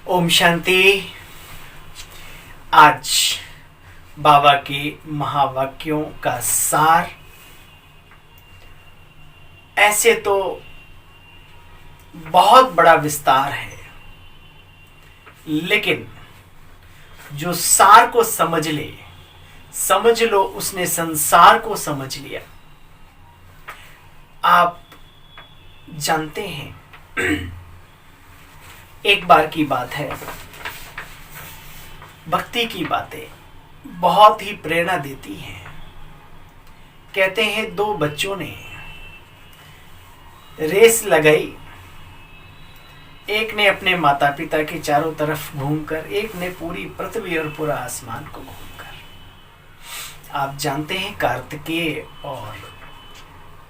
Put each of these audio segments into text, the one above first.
ओम शांति। आज बाबा के महावाक्यों का सार। ऐसे तो बहुत बड़ा विस्तार है, लेकिन जो सार को समझ ले, समझ लो उसने संसार को समझ लिया। आप जानते हैं, एक बार की बात है, भक्ति की बातें बहुत ही प्रेरणा देती हैं। कहते हैं दो बच्चों ने रेस लगाई। एक ने अपने माता पिता के चारों तरफ घूमकर, एक ने पूरी पृथ्वी और पूरा आसमान को घूमकर। आप जानते हैं कार्तिकेय और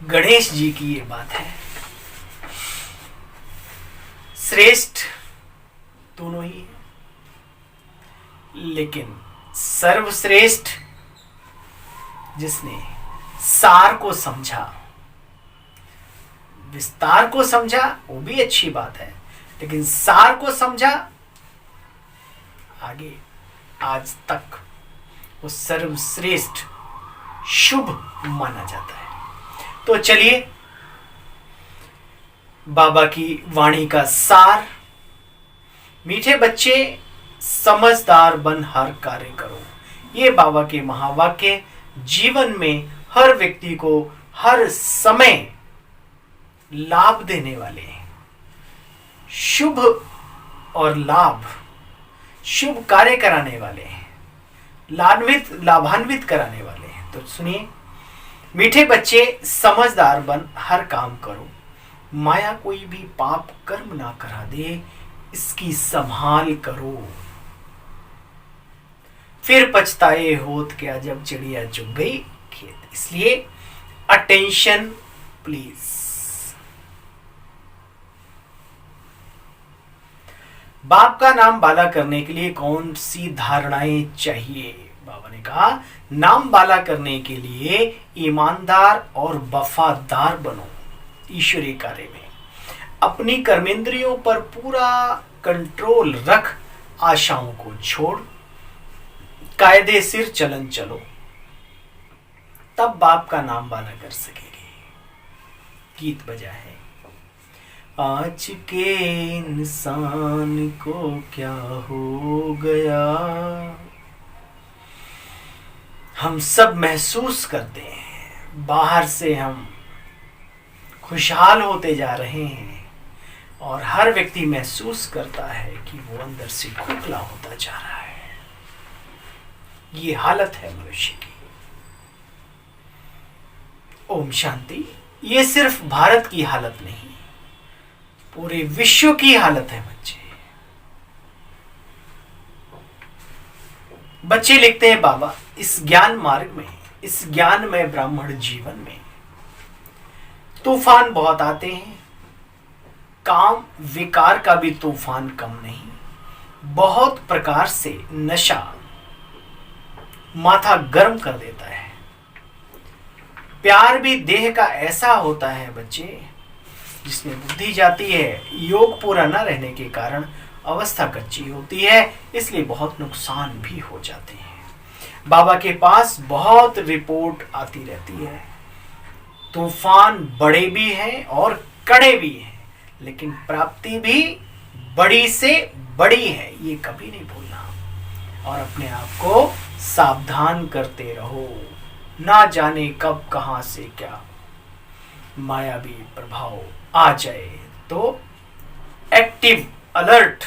गणेश जी की ये बात है। श्रेष्ठ दोनों ही है, लेकिन सर्वश्रेष्ठ जिसने सार को समझा, विस्तार को समझा, वो भी अच्छी बात है, लेकिन सार को समझा, आगे आज तक वो सर्वश्रेष्ठ शुभ माना जाता है। तो चलिए बाबा की वाणी का सार। मीठे बच्चे समझदार बन हर कार्य करो। ये बाबा के महावाक्य जीवन में हर व्यक्ति को हर समय लाभ देने वाले हैं। शुभ और लाभ, शुभ कार्य कराने वाले हैं, लाभान्वित कराने वाले हैं। तो सुनिए, मीठे बच्चे समझदार बन हर काम करो। माया कोई भी पाप कर्म ना करा दे, इसकी संभाल करो। फिर पछताए होत क्या जब चिड़िया चुग गई खेत। इसलिए अटेंशन प्लीज। बाप का नाम बाला करने के लिए कौन सी धारणाएं चाहिए? बाबा ने कहा, नाम बाला करने के लिए ईमानदार और वफादार बनो। ईश्वरीय कार्य में अपनी कर्मेंद्रियों पर पूरा कंट्रोल रख, आशाओं को छोड़, कायदे सिर चलन चलो, तब बाप का नाम बाला कर सकेंगे। गीत बजा है, आज के इंसान को क्या हो गया। हम सब महसूस करते हैं, बाहर से हम खुशहाल होते जा रहे हैं और हर व्यक्ति महसूस करता है कि वो अंदर से खोखला होता जा रहा है। ये हालत है मनुष्य की। ओम शांति। ये सिर्फ भारत की हालत नहीं, पूरे विश्व की हालत है। बच्चे लिखते हैं, बाबा इस ज्ञान मार्ग में, इस ज्ञानमय ब्राह्मण जीवन में तूफान बहुत आते हैं। काम विकार का भी तूफान कम नहीं। बहुत प्रकार से नशा माथा गर्म कर देता है। प्यार भी देह का ऐसा होता है बच्चे, जिसमें बुद्धि जाती है। योग पूरा न रहने के कारण अवस्था कच्ची होती है, इसलिए बहुत नुकसान भी हो जाते हैं। बाबा के पास बहुत रिपोर्ट आती रहती है। तूफान बड़े भी हैं और कड़े भी हैं, लेकिन प्राप्ति भी बड़ी से बड़ी है, ये कभी नहीं भूलना। और अपने आप को सावधान करते रहो, ना जाने कब कहां से क्या मायावी प्रभाव आ जाए। तो एक्टिव, अलर्ट,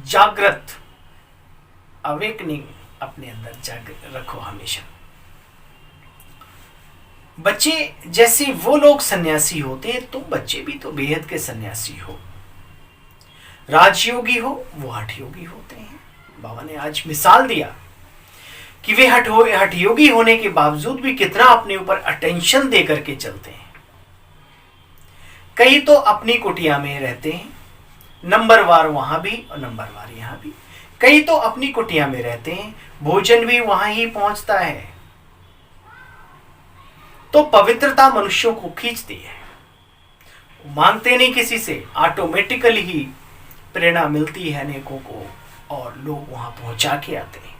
जागृत, अवेकनिंग अपने अंदर जागृत रखो हमेशा। बच्चे जैसे वो लोग सन्यासी होते हैं, तुम बच्चे भी तो बेहद के सन्यासी हो। राजयोगी हो, वो हठयोगी होते हैं। बाबा ने आज मिसाल दिया कि वे हठयोगी होने के बावजूद भी कितना अपने ऊपर अटेंशन दे करके चलते हैं। कई तो अपनी कुटिया में रहते हैं, नंबरवार वहां भी और नंबरवार यहां भी। कई तो अपनी कुटिया में रहते हैं, भोजन भी वहां ही पहुंचता है। तो पवित्रता मनुष्यों को खींचती है, मांगते नहीं किसी से, ऑटोमेटिकली ही प्रेरणा मिलती है अनेकों को और लोग वहां पहुंचा के आते हैं।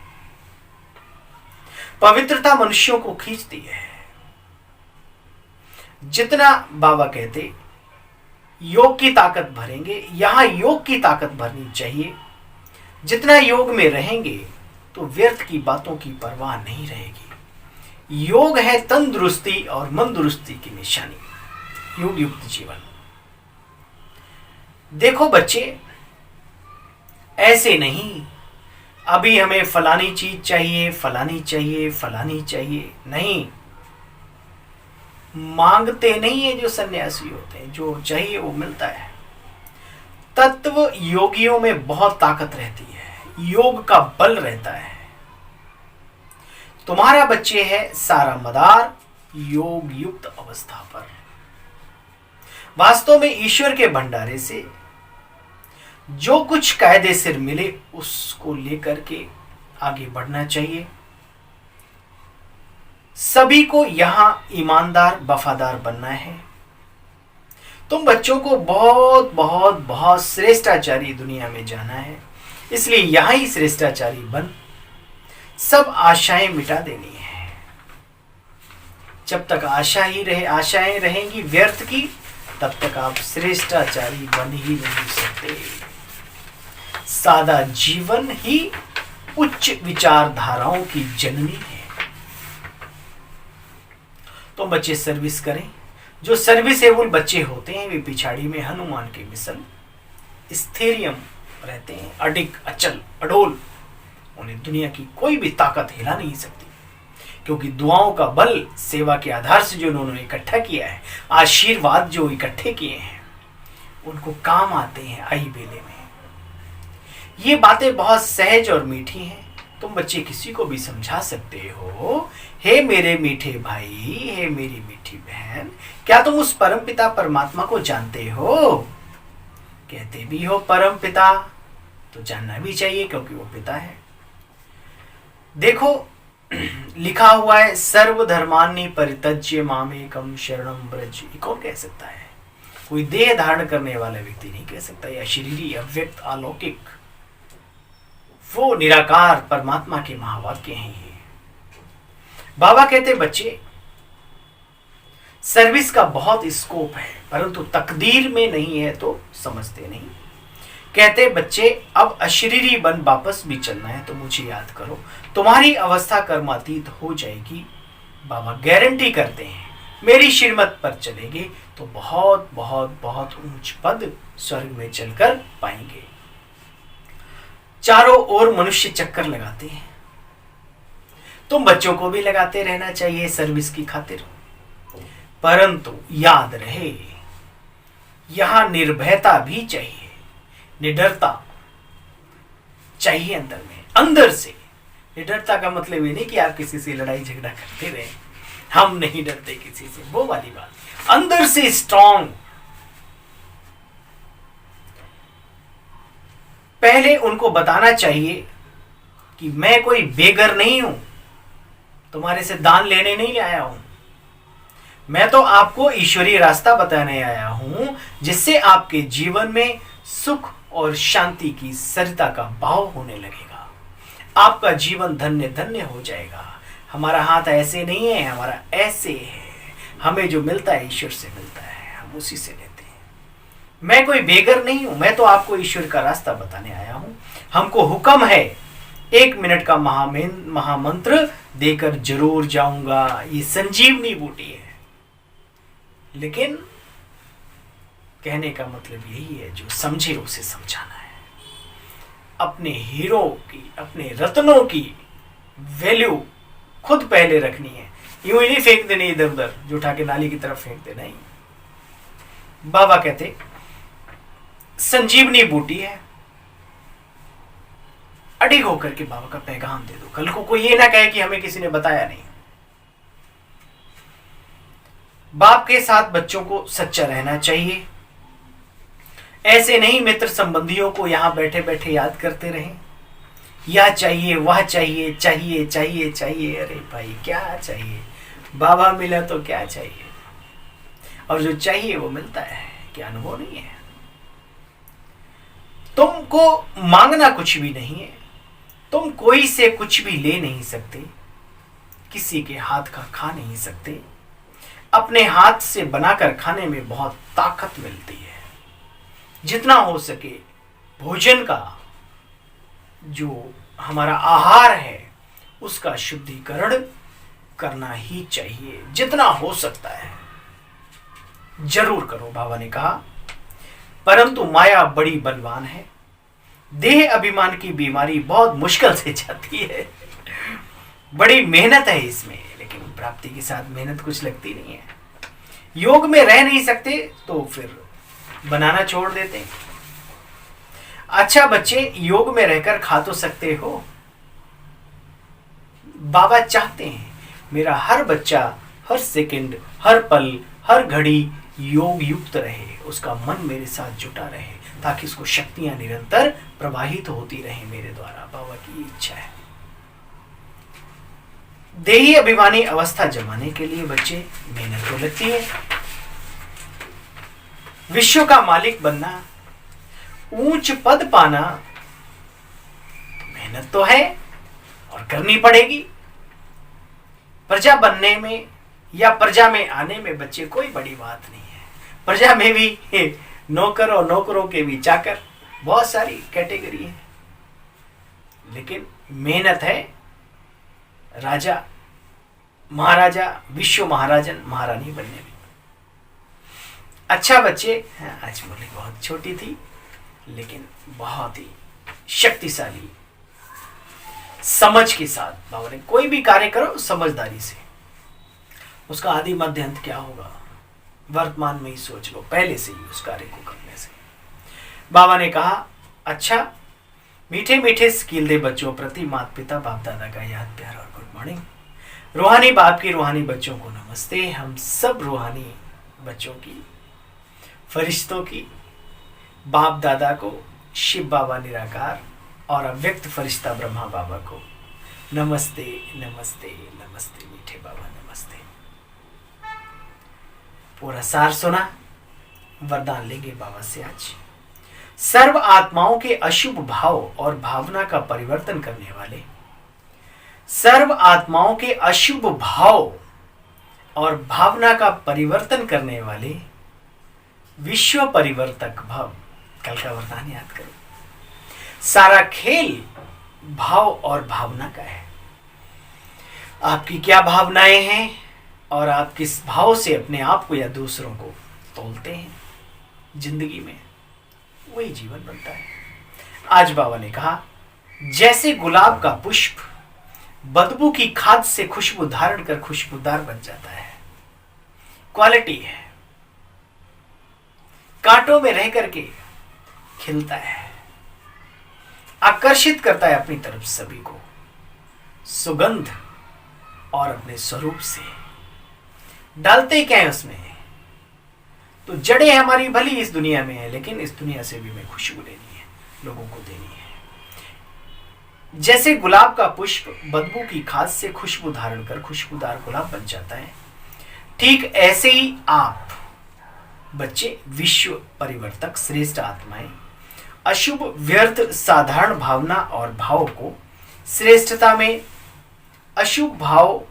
पवित्रता मनुष्यों को खींचती है। जितना बाबा कहते योग की ताकत भरेंगे, यहां योग की ताकत भरनी चाहिए। जितना योग में रहेंगे तो व्यर्थ की बातों की परवाह नहीं रहेगी। योग है तंदुरुस्ती और मंदुरुस्ती की निशानी, योग युक्त जीवन। देखो बच्चे, ऐसे नहीं अभी हमें फलानी चीज चाहिए, फलानी चाहिए, फलानी चाहिए, नहीं। मांगते नहीं है जो सन्यासी होते हैं, जो चाहिए वो मिलता है। तत्व योगियों में बहुत ताकत रहती है, योग का बल रहता है। तुम्हारा बच्चे है सारा मदार योग युक्त अवस्था पर। वास्तव में ईश्वर के भंडारे से जो कुछ कायदे सिर मिले उसको लेकर के आगे बढ़ना चाहिए। सभी को यहां ईमानदार वफादार बनना है। तुम बच्चों को बहुत बहुत बहुत श्रेष्ठाचारी दुनिया में जाना है, इसलिए यहां ही श्रेष्ठाचारी बन सब आशाएं मिटा देनी है। जब तक आशाएं रहेंगी व्यर्थ की, तब तक आप श्रेष्ठाचारी बन ही नहीं सकते। सादा जीवन ही उच्च विचारधाराओं की जननी है। तो बच्चे सर्विस करें। जो सर्विसेबल बच्चे होते हैं वे पिछाड़ी में हनुमान के मिसल स्थैर्यम रहते हैं, अडिग, अचल, अडोल। उन्हें दुनिया की कोई भी ताकत हिला नहीं सकती, क्योंकि दुआओं का बल, सेवा के आधार से जो उन्होंने इकट्ठा किया है, आशीर्वाद जो इकट्ठे किए हैं, उनको काम आते हैं आई बेले में। ये बातें बहुत सहज और मीठी हैं। तुम बच्चे किसी को भी समझा सकते हो, हे मेरे मीठे भाई, हे मेरी मीठी बहन, क्या तुम उस परम पिता परमात्मा को जानते हो? कहते भी हो परम पिता, तो जानना भी चाहिए क्योंकि वो पिता है। देखो लिखा हुआ है सर्वधर्मानि परित्यज्य मामेकम शरणम व्रज। कौन कह सकता है? कोई देह धारण करने वाला व्यक्ति नहीं कह सकता। या शरीरी, अव्यक्त, अलौकिक, वो निराकार परमात्मा के महावाक्य हैं ये। बाबा कहते बच्चे सर्विस का बहुत स्कोप है, परंतु तकदीर में नहीं है तो समझते नहीं। कहते बच्चे अब अशरीरी बन वापस भी चलना है तो मुझे याद करो, तुम्हारी अवस्था कर्मातीत हो जाएगी। बाबा गारंटी करते हैं मेरी श्रीमत पर चलेंगे तो बहुत बहुत बहुत ऊंच पद स्वर्ग में चलकर पाएंगे। चारों ओर मनुष्य चक्कर लगाते हैं, तुम बच्चों को भी लगाते रहना चाहिए सर्विस की खातिर। परंतु याद रहे यहां निर्भयता भी चाहिए, निडरता चाहिए अंदर में, अंदर से। निडरता का मतलब ये नहीं कि आप किसी से लड़ाई झगड़ा करते रहे, हम नहीं डरते किसी से, वो वाली बात। अंदर से स्ट्रांग। पहले उनको बताना चाहिए कि मैं कोई बेगर नहीं हूं, तुम्हारे से दान लेने नहीं आया हूं, मैं तो आपको ईश्वरीय रास्ता बताने आया हूं, जिससे आपके जीवन में सुख और शांति की सरिता का भाव होने लगेगा। आपका जीवन धन्य धन्य हो जाएगा। हमारा हाथ ऐसे नहीं है, हमारा ऐसे है। हमें जो मिलता है ईश्वर से मिलता है, हम उसी से लेते हैं। मैं कोई बेगर नहीं हूं, मैं तो आपको ईश्वर का रास्ता बताने आया हूं। हमको हुक्म है 1 मिनट का महामंत्र देकर जरूर जाऊंगा। ये संजीवनी बूटी है। लेकिन कहने का मतलब यही है, जो समझे उसे समझाना है। अपने हीरो की, अपने रत्नों की वैल्यू खुद पहले रखनी है। यूं ही नहीं फेंक देनी इधर उधर, जो उठा के नाली की तरफ फेंक दे, नहीं। बाबा कहते संजीवनी बूटी है, अडिग होकर के बाबा का पैगाम दे दो। कल को कोई ये ना कहे कि हमें किसी ने बताया नहीं। बाप के साथ बच्चों को सच्चा रहना चाहिए। ऐसे नहीं मित्र संबंधियों को यहां बैठे बैठे याद करते रहें, यह चाहिए, वह चाहिए, चाहिए चाहिए चाहिए। अरे भाई क्या चाहिए? बाबा मिला तो क्या चाहिए? और जो चाहिए वो मिलता है, क्या अनुभव नहीं है? तुमको मांगना कुछ भी नहीं है, तुम कोई से कुछ भी ले नहीं सकते, किसी के हाथ का खा नहीं सकते। अपने हाथ से बनाकर खाने में बहुत ताकत मिलती है। जितना हो सके भोजन का, जो हमारा आहार है, उसका शुद्धिकरण करना ही चाहिए, जितना हो सकता है जरूर करो, बाबा ने कहा। परंतु माया बड़ी बलवान है, देह अभिमान की बीमारी बहुत मुश्किल से जाती है। बड़ी मेहनत है इसमें, लेकिन प्राप्ति के साथ मेहनत कुछ लगती नहीं है। योग में रह नहीं सकते तो फिर बनाना छोड़ देते हैं। अच्छा बच्चे, योग में रहकर खा तो सकते हो। बाबा चाहते हैं मेरा हर बच्चा हर सेकंड, हर पल, हर घड़ी योग युक्त रहे, उसका मन मेरे साथ जुटा रहे, ताकि उसको शक्तियां निरंतर प्रवाहित होती रहे मेरे द्वारा। बाबा की इच्छा है। देही अभिमानी अवस्था जमाने के लिए बच्चे मेहनत तो लगती है। विश्व का मालिक बनना, ऊंच पद पाना, मेहनत तो है और करनी पड़ेगी। प्रजा बनने में या प्रजा में आने में बच्चे कोई बड़ी बात नहीं है। प्रजा में भी नौकर और नौकरों के भी चाकर, बहुत सारी कैटेगरी है, लेकिन मेहनत है। राजा महाराजा, विश्व महाराजन महारानी बनने में। अच्छा बच्चे, आज बोली बहुत छोटी थी लेकिन बहुत ही शक्तिशाली समझ के साथ बाबा ने, कोई भी कार्य करो समझदारी से, उसका आदि मध्य अंत क्या होगा वर्तमान में ही सोच लो, पहले से ही उस कार्य को करने से। बाबा ने कहा, अच्छा मीठे मीठे स्किल दे बच्चों प्रति माता पिता बाप दादा का याद प्यार और गुड मॉर्निंग। रूहानी बाप की रूहानी बच्चों को नमस्ते। हम सब रूहानी बच्चों की, फरिश्तों की, बाप दादा को, शिव बाबा निराकार और अव्यक्त फरिश्ता ब्रह्मा बाबा को नमस्ते नमस्ते नमस्ते। मीठे बाबा नमस्ते। पूरा सार सुना, वरदान लेंगे बाबा से आज। सर्व आत्माओं के अशुभ भाव और भावना का परिवर्तन करने वाले, सर्व आत्माओं के अशुभ भाव और भावना का परिवर्तन करने वाले विश्व परिवर्तक भव। कल का वरदान याद करो। सारा खेल भाव और भावना का है। आपकी क्या भावनाएं हैं और आप किस भाव से अपने आप को या दूसरों को तोलते हैं जिंदगी में, वही जीवन बनता है। आज बाबा ने कहा, जैसे गुलाब का पुष्प बदबू की खाद से खुशबू धारण कर खुशबूदार बन जाता है, क्वालिटी है, कांटों में रह करके खिलता है, आकर्षित करता है अपनी तरफ सभी को, सुगंध और अपने स्वरूप से। डालते क्या है उसमें, तो जड़ें हमारी भली इस दुनिया में है, लेकिन इस दुनिया से भी हमें खुशबू लेनी है, लोगों को देनी है। जैसे गुलाब का पुष्प बदबू की खाद से खुशबू धारण कर खुशबूदार गुलाब बन जाता है, ठीक ऐसे ही आप बच्चे विश्व परिवर्तक श्रेष्ठ आत्माएं अशुभ व्यर्थ साधारण भावना और भाव को श्रेष्ठता में, अशुभ भाव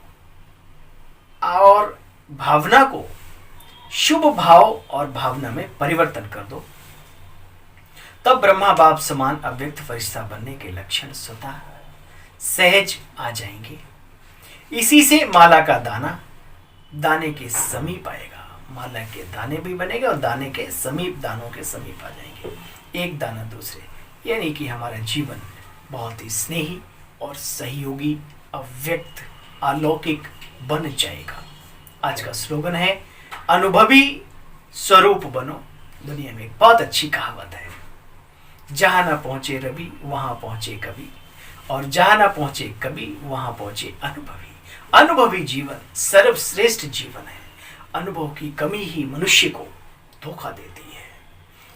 और भावना को शुभ भाव और भावना में परिवर्तन कर दो, तब ब्रह्मा बाप समान अव्यक्त फरिश्ता बनने के लक्षण स्वतः सहज आ जाएंगे। इसी से माला का दाना दाने के समीप आएगा, माला के दाने भी बनेगा और दाने के समीप, दानों के समीप आ जाएंगे, एक दाना दूसरे, यानी कि हमारा जीवन बहुत ही स्नेही और सहयोगी, अव्यक्त, अलौकिक बन जाएगा। आज का स्लोगन है, अनुभवी स्वरूप बनो। दुनिया में एक बहुत अच्छी कहावत है, जहां ना पहुंचे रवि वहां पहुंचे कवि, और जहां ना पहुंचे कवि वहां पहुंचे अनुभवी। अनुभवी जीवन सर्वश्रेष्ठ जीवन है। अनुभव की कमी ही मनुष्य को धोखा देती है,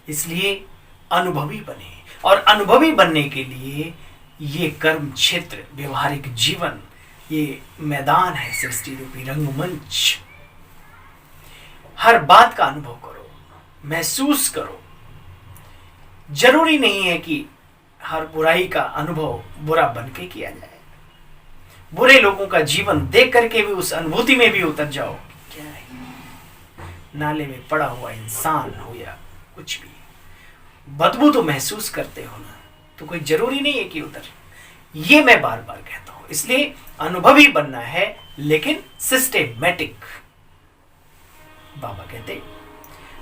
इसलिए अनुभवी बने। और अनुभवी बनने के लिए ये कर्म क्षेत्र, व्यवहारिक जीवन, ये मैदान है, सृष्टि रूपी रंगमंच। हर बात का अनुभव करो, महसूस करो, जरूरी नहीं है कि हर बुराई का अनुभव बुरा बन के किया जाए। बुरे लोगों का जीवन देख करके भी उस अनुभूति में भी उतर जाओ। क्या है, नाले में पड़ा हुआ इंसान हो या कुछ भी, बदबू तो महसूस करते हो ना, तो कोई जरूरी नहीं है कि उतर। ये मैं बार बार कहता हूं, इसलिए अनुभवी बनना है, लेकिन सिस्टेमेटिक। बाबा कहते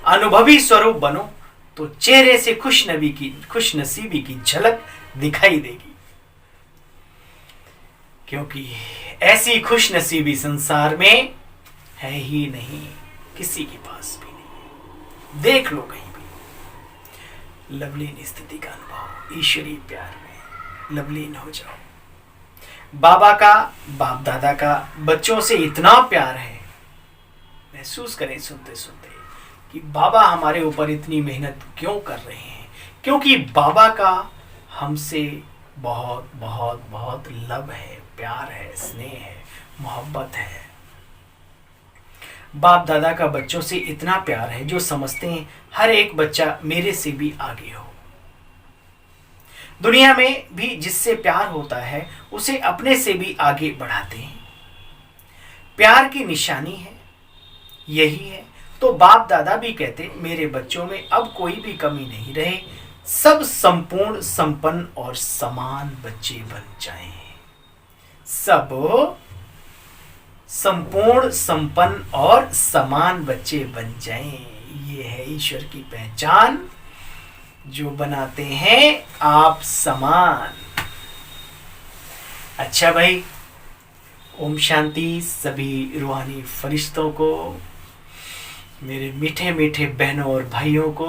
अनुभवी स्वरूप बनो तो चेहरे से खुशनसीबी की झलक दिखाई देगी, क्योंकि ऐसी खुशनसीबी संसार में है ही नहीं, किसी के पास भी नहीं। देख लो कहीं भी, लवलीन स्थिति का अनुभव, ईश्वरीय प्यार में लवलीन हो जाओ। बाबा का, बाप दादा का बच्चों से इतना प्यार है, महसूस करें सुनते सुनते कि बाबा हमारे ऊपर इतनी मेहनत क्यों कर रहे हैं, क्योंकि बाबा का हमसे बहुत बहुत बहुत लव है, प्यार है, स्नेह है, मोहब्बत है। बाप दादा का बच्चों से इतना प्यार है जो समझते हैं हर एक बच्चा मेरे से भी आगे हो। दुनिया में भी जिससे प्यार होता है उसे अपने से भी आगे बढ़ाते हैं। प्यार की निशानी है, यही है। तो बाप दादा भी कहते मेरे बच्चों में अब कोई भी कमी नहीं रहे, सब संपूर्ण, संपन्न और समान बच्चे बन जाएं। सब संपूर्ण, संपन्न और समान बच्चे बन जाएं। ये है ईश्वर की पहचान, जो बनाते हैं आप समान। अच्छा भाई, ओम शांति। सभी रूहानी फरिश्तों को, मेरे मीठे मीठे बहनों और भाइयों को